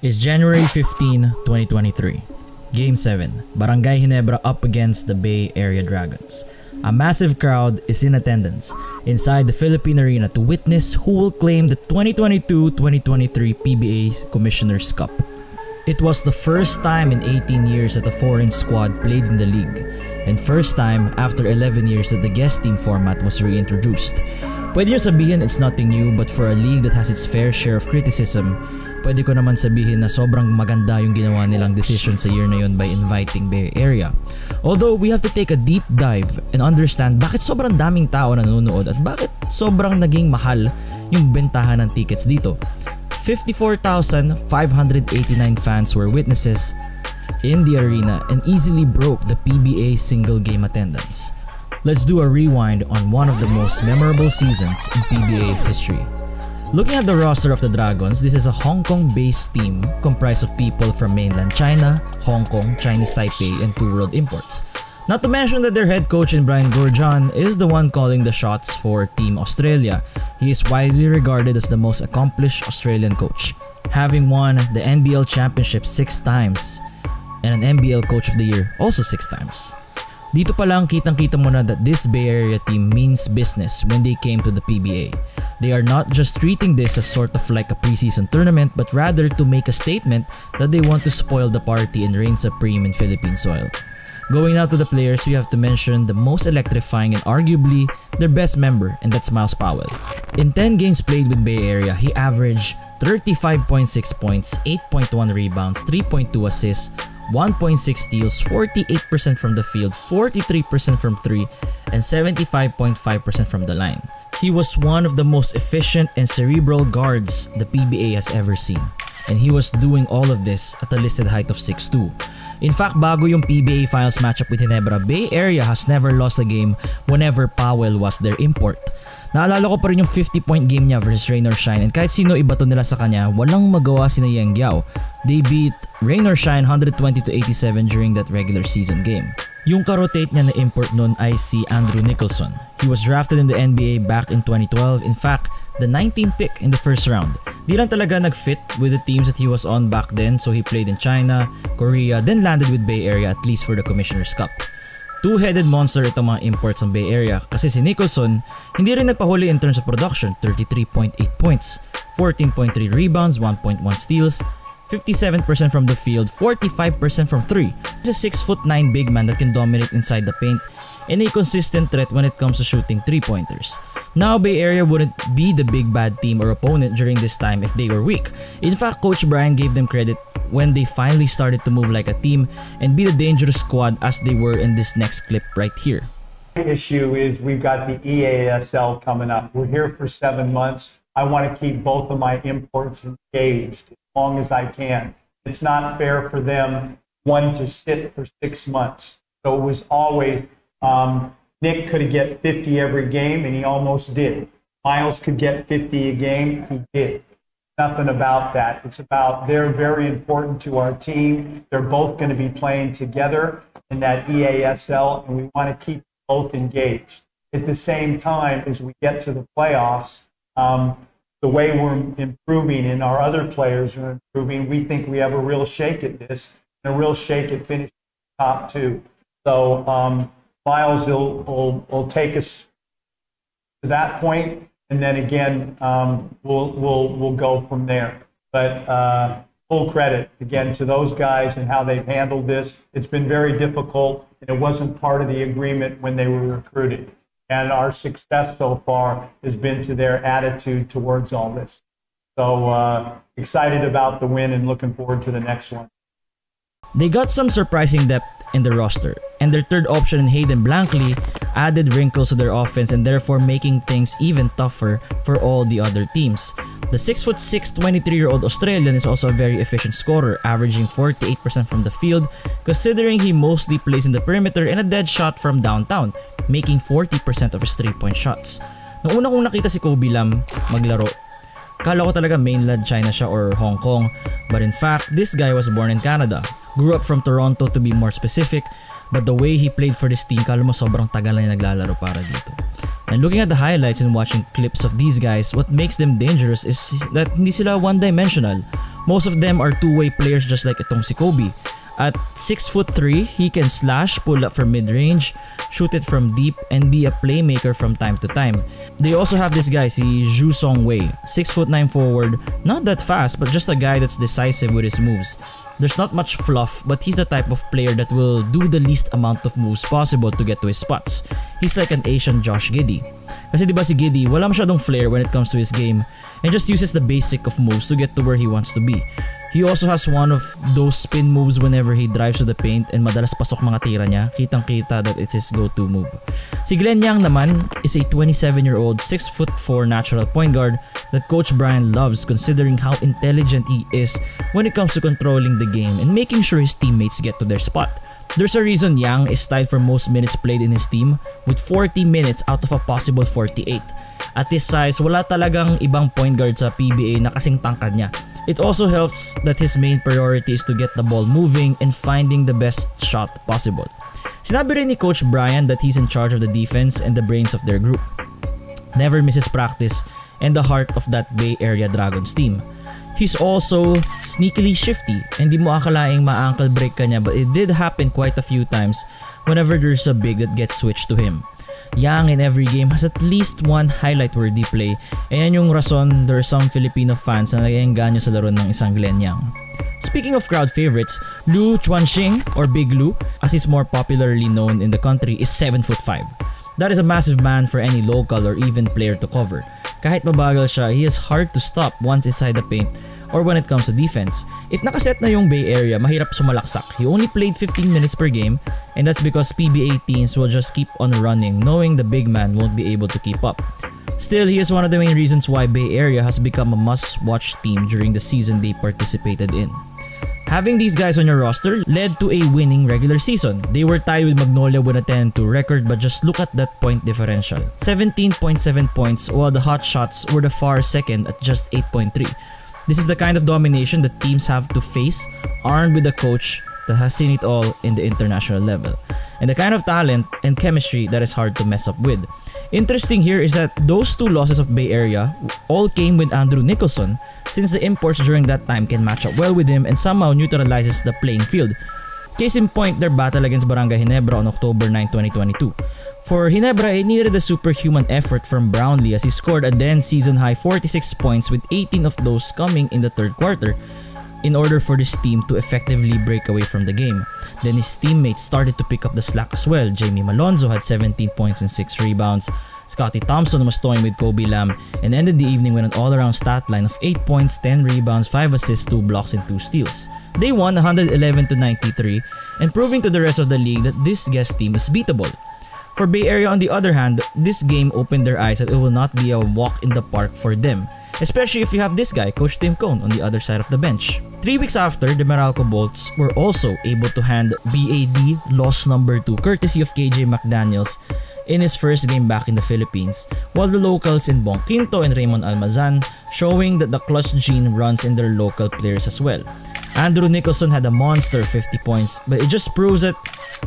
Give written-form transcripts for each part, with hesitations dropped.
It's January 15, 2023. Game 7, Barangay Ginebra up against the Bay Area Dragons. A massive crowd is in attendance inside the Philippine Arena to witness who will claim the 2022-2023 PBA Commissioner's Cup. It was the first time in 18 years that a foreign squad played in the league, and first time after 11 years that the guest team format was reintroduced. Pwede nyo sabihin it's nothing new, but for a league that has its fair share of criticism, pwede ko naman sabihin na sobrang maganda yung ginawa nilang decision sa year na yun by inviting Bay Area. Although we have to take a deep dive and understand bakit sobrang daming tao na nanonood at bakit sobrang naging mahal yung bentahan ng tickets dito. 54,589 fans were witnesses in the arena and easily broke the PBA single game attendance. Let's do a rewind on one of the most memorable seasons in PBA history. Looking at the roster of the Dragons, this is a Hong Kong-based team comprised of people from mainland China, Hong Kong, Chinese Taipei, and Two World Imports. Not to mention that their head coach in Brian Gourjan is the one calling the shots for Team Australia. He is widely regarded as the most accomplished Australian coach, having won the NBL Championship 6 times and an NBL Coach of the Year also 6 times. Dito pa lang kitang-kita mo na that this Bay Area team means business when they came to the PBA. They are not just treating this as sort of like a preseason tournament, but rather to make a statement that they want to spoil the party and reign supreme in Philippine soil. Going now to the players, we have to mention the most electrifying and arguably their best member, and that's Miles Powell. In 10 games played with Bay Area, he averaged 35.6 points, 8.1 rebounds, 3.2 assists, 1.6 steals, 48% from the field, 43% from 3, and 75.5% from the line. He was one of the most efficient and cerebral guards the PBA has ever seen. And he was doing all of this at a listed height of 6'2". In fact, bago yung PBA Finals matchup with Ginebra, Bay Area has never lost a game whenever Powell was their import. Naalala ko pa rin yung 50-point game niya versus Rain or Shine, and kahit sino ibato nila sa kanya, walang magawa sina Yang Yao. They beat Rain or Shine 120-87 during that regular season game. Yung ka-rotate niya na import nun ay si Andrew Nicholson. He was drafted in the NBA back in 2012, in fact, the 19th pick in the first round. Di lang talaga nag-fit with the teams that he was on back then, so he played in China, Korea, then landed with Bay Area at least for the Commissioner's Cup. Two-headed monster itong mga imports ng Bay Area kasi si Nicholson hindi rin nagpahuli in terms of production, 33.8 points, 14.3 rebounds, 1.1 steals, 57% from the field, 45% from 3. He's a 6'9" big man that can dominate inside the paint and a consistent threat when it comes to shooting 3-pointers. Now, Bay Area wouldn't be the big bad team or opponent during this time if they were weak. In fact, Coach Brian gave them credit when they finally started to move like a team and be the dangerous squad as they were in this next clip right here. The issue is we've got the EASL coming up. We're here for 7 months. I want to keep both of my imports engaged as long as I can. It's not fair for them, one, to sit for 6 months. So it was always, Nick could get 50 every game, and he almost did. Miles could get 50 a game, he did. Nothing about that. It's about they're very important to our team. They're both going to be playing together in that EASL, and we want to keep both engaged. At the same time, as we get to the playoffs, the way we're improving and our other players are improving, we think we have a real shake at this, and a real shake at finishing top 2. So Miles will take us to that point, and then again we'll go from there. But full credit again to those guys and how they've handled this. It's been very difficult, and it wasn't part of the agreement when they were recruited. And our success so far has been to their attitude towards all this. So excited about the win and looking forward to the next one. They got some surprising depth in the roster, and their third option in Hayden Blankley added wrinkles to their offense and therefore making things even tougher for all the other teams. The 6'6", 23-year-old Australian is also a very efficient scorer, averaging 48% from the field, considering he mostly plays in the perimeter and a dead shot from downtown, making 40% of his 3-point shots. Noong una kong nakita si Kobe Lam maglaro, kala ko talaga mainland China siya or Hong Kong, but in fact, this guy was born in Canada. Grew up from Toronto to be more specific, but the way he played for this team, kala mo sobrang tagal na naglalaro para dito. And looking at the highlights and watching clips of these guys, what makes them dangerous is that hindi sila one-dimensional. Most of them are two-way players just like itong si Kobe. At 6'3", he can slash, pull up from mid-range, shoot it from deep, and be a playmaker from time to time. They also have this guy, si Zhu Songwei, 6'9" forward, not that fast but just a guy that's decisive with his moves. There's not much fluff, but he's the type of player that will do the least amount of moves possible to get to his spots. He's like an Asian Josh Giddey. Kasi diba si Giddey, wala masyadong flair when it comes to his game and just uses the basic of moves to get to where he wants to be. He also has one of those spin moves whenever he drives to the paint and madalas pasok mga tira niya, kitang-kita that it's his go-to move. Si Glenn Yang naman is a 27-year-old 6'4" natural point guard that Coach Brian loves considering how intelligent he is when it comes to controlling the game and making sure his teammates get to their spot. There's a reason Yang is tied for most minutes played in his team with 40 minutes out of a possible 48. At his size, wala talagang ibang point guard sa PBA na kasing tangkad niya. It also helps that his main priority is to get the ball moving and finding the best shot possible. Sinabi rin ni Coach Brian that he's in charge of the defense and the brains of their group. Never misses practice and the heart of that Bay Area Dragons team. He's also sneakily shifty and di mo akalaing ma-ankle break ka niya, but it did happen quite a few times whenever there's a big that gets switched to him. Yang in every game has at least one highlight-worthy play. Ayan yung rason there are some Filipino fans na nag-engganyo sa laro ng isang Glenn Yang. Speaking of crowd favorites, Lu Chuanxing or Big Lu, as he's more popularly known in the country, is 7'5". That is a massive man for any local or even player to cover. Kahit mabagal siya, he is hard to stop once inside the paint or when it comes to defense. If nakaset na yung Bay Area, mahirap sumalaksak. He only played 15 minutes per game and that's because PBA teams will just keep on running knowing the big man won't be able to keep up. Still, he is one of the main reasons why Bay Area has become a must-watch team during the season they participated in. Having these guys on your roster led to a winning regular season. They were tied with Magnolia with a 10-2 record, but just look at that point differential. 17.7 points, while the Hot Shots were the far second at just 8.3. This is the kind of domination that teams have to face, armed with a coach that has seen it all in the international level, and the kind of talent and chemistry that is hard to mess up with. Interesting here is that those two losses of Bay Area all came with Andrew Nicholson, since the imports during that time can match up well with him and somehow neutralizes the playing field. Case in point, their battle against Barangay Ginebra on October 9, 2022. For Ginebra, it needed a superhuman effort from Brownlee as he scored a then season-high 46 points with 18 of those coming in the third quarter in order for this team to effectively break away from the game. Then his teammates started to pick up the slack as well. Jamie Malonzo had 17 points and 6 rebounds. Scotty Thompson was toying with Kobe Lam and ended the evening with an all-around stat line of 8 points, 10 rebounds, 5 assists, 2 blocks, and 2 steals. They won 111-93 and proving to the rest of the league that this guest team is beatable. For Bay Area on the other hand, this game opened their eyes that it will not be a walk in the park for them, especially if you have this guy, Coach Tim Cone, on the other side of the bench. 3 weeks after, the Meralco Bolts were also able to hand BAD loss number 2 courtesy of KJ McDaniels in his first game back in the Philippines, while the locals in Bong Quinto and Raymond Almazan showing that the clutch gene runs in their local players as well. Andrew Nicholson had a monster 50 points, but it just proves that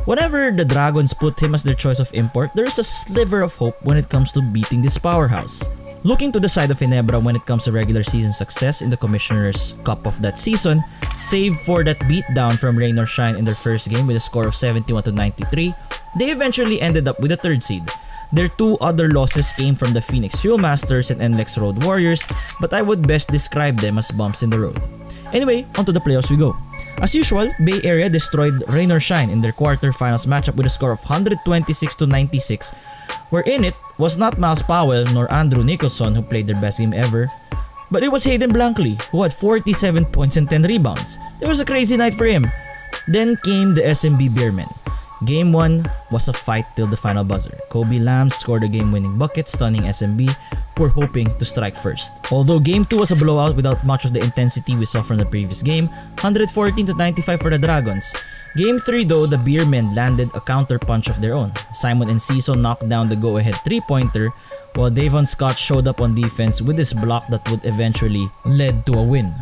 whenever the Dragons put him as their choice of import, there is a sliver of hope when it comes to beating this powerhouse. Looking to the side of Ginebra when it comes to regular season success in the Commissioner's Cup of that season, save for that beatdown from Rain or Shine in their first game with a score of 71-93, they eventually ended up with a 3rd seed. Their 2 other losses came from the Phoenix Fuelmasters and NLEX Road Warriors, but I would best describe them as bumps in the road. Anyway, onto the playoffs we go. As usual, Bay Area destroyed Rain or Shine in their quarterfinals matchup with a score of 126-96, wherein it was not Miles Powell nor Andrew Nicholson who played their best game ever, but it was Hayden Blankley who had 47 points and 10 rebounds. It was a crazy night for him. Then came the SMB Beermen. Game 1 was a fight till the final buzzer. Kobe Lam scored a game-winning bucket, stunning SMB, who were hoping to strike first. Although Game 2 was a blowout without much of the intensity we saw from the previous game, 114-95 for the Dragons. Game 3 though, the Beermen landed a counter-punch of their own. Simon Enciso knocked down the go-ahead 3-pointer, while Davon Scott showed up on defense with his block that would eventually lead to a win.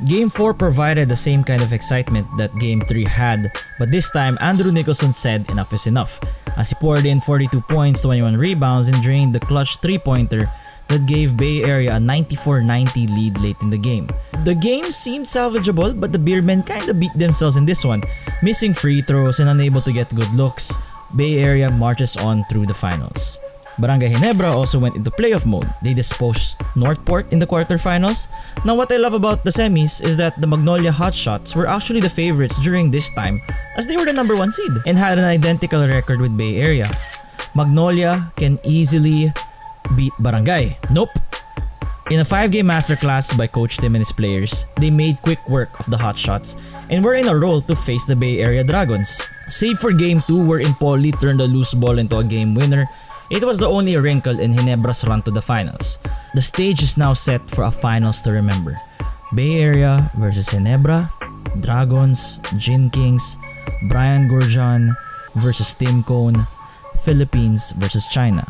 Game 4 provided the same kind of excitement that Game 3 had, but this time Andrew Nicholson said enough is enough, as he poured in 42 points, 21 rebounds, and drained the clutch 3-pointer that gave Bay Area a 94-90 lead late in the game. The game seemed salvageable, but the Beermen kinda beat themselves in this one. Missing free throws and unable to get good looks, Bay Area marches on through the finals. Barangay Ginebra also went into playoff mode. They disposed Northport in the quarterfinals. Now what I love about the semis is that the Magnolia Hotshots were actually the favorites during this time as they were the number 1 seed and had an identical record with Bay Area. Magnolia can easily beat Barangay. Nope. In a 5-game masterclass by Coach Tim and his players, they made quick work of the Hotshots and were in a role to face the Bay Area Dragons. Save for Game 2 wherein Paulie turned a loose ball into a game winner, it was the only wrinkle in Ginebra's run to the finals. The stage is now set for a finals to remember. Bay Area versus Ginebra, Dragons, Gin Kings, Brian Gurjan versus Tim Cone, Philippines versus China.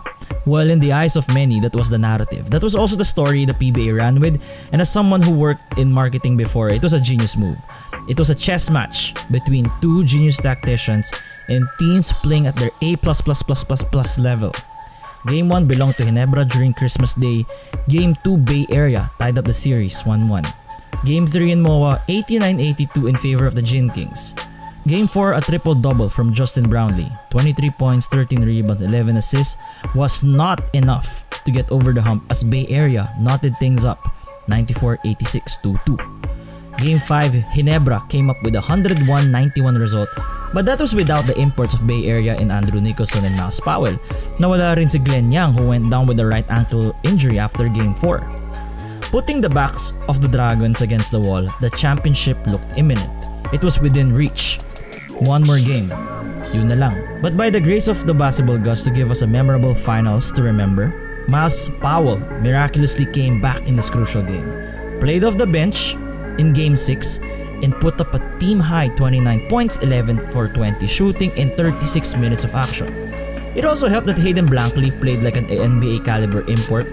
Well, in the eyes of many, that was the narrative. That was also the story the PBA ran with, and as someone who worked in marketing before, it was a genius move. It was a chess match between two genius tacticians and teams playing at their A++++ level. Game 1 belonged to Ginebra during Christmas Day. Game 2, Bay Area tied up the series 1-1. Game 3 in MOA, 89-82 in favor of the Gin Kings. Game 4, a triple-double from Justin Brownlee. 23 points, 13 rebounds, 11 assists was not enough to get over the hump as Bay Area knotted things up 94-86-2-2. Game 5, Ginebra came up with a 101-91 result, but that was without the imports of Bay Area in Andrew Nicholson and Miles Powell. Nawala rin si Glenn Yang who went down with a right ankle injury after Game 4. Putting the backs of the Dragons against the wall, the championship looked imminent. It was within reach. One more game. Yun na lang. But by the grace of the basketball gods to give us a memorable finals to remember, Miles Powell miraculously came back in this crucial game. Played off the bench in Game 6 and put up a team-high 29 points, 11 for 20 shooting in 36 minutes of action. It also helped that Hayden Blankley played like an NBA caliber import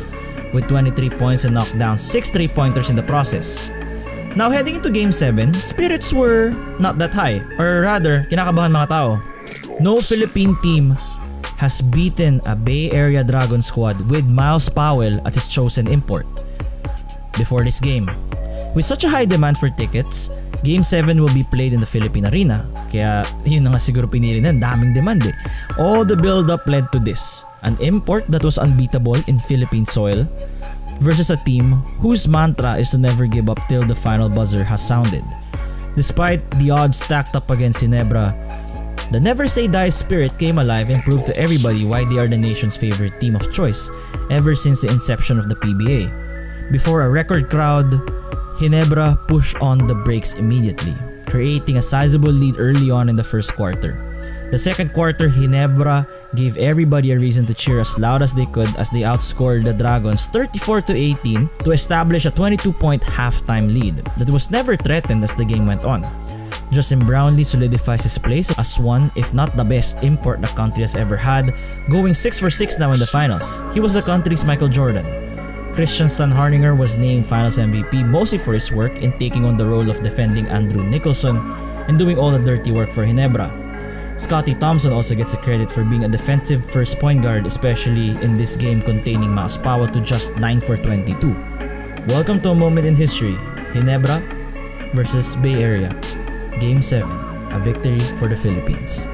with 23 points and knocked down 6 3-pointers in the process. Now heading into Game 7, spirits were not that high, or rather, kinakabahan mga tao. No Philippine team has beaten a Bay Area Dragon squad with Miles Powell as its chosen import before this game. With such a high demand for tickets, Game 7 will be played in the Philippine Arena. Kaya yun na nga siguro pinili na, daming demand eh. All the build-up led to this. An import that was unbeatable in Philippine soil versus a team whose mantra is to never give up till the final buzzer has sounded. Despite the odds stacked up against Ginebra, the never say die spirit came alive and proved to everybody why they are the nation's favorite team of choice ever since the inception of the PBA. Before a record crowd, Ginebra pushed on the brakes immediately, creating a sizable lead early on in the first quarter. The second quarter, Ginebra gave everybody a reason to cheer as loud as they could as they outscored the Dragons 34-18 to establish a 22-point halftime lead that was never threatened as the game went on. Justin Brownlee solidifies his place as one, if not the best import the country has ever had, going 6 for 6 now in the finals. He was the country's Michael Jordan. Christian Stanharninger was named Finals MVP mostly for his work in taking on the role of defending Andrew Nicholson and doing all the dirty work for Ginebra. Scotty Thompson also gets the credit for being a defensive first point guard, especially in this game containing Miles Powell to just 9 for 22. Welcome to a moment in history, Ginebra versus Bay Area. Game 7, a victory for the Philippines.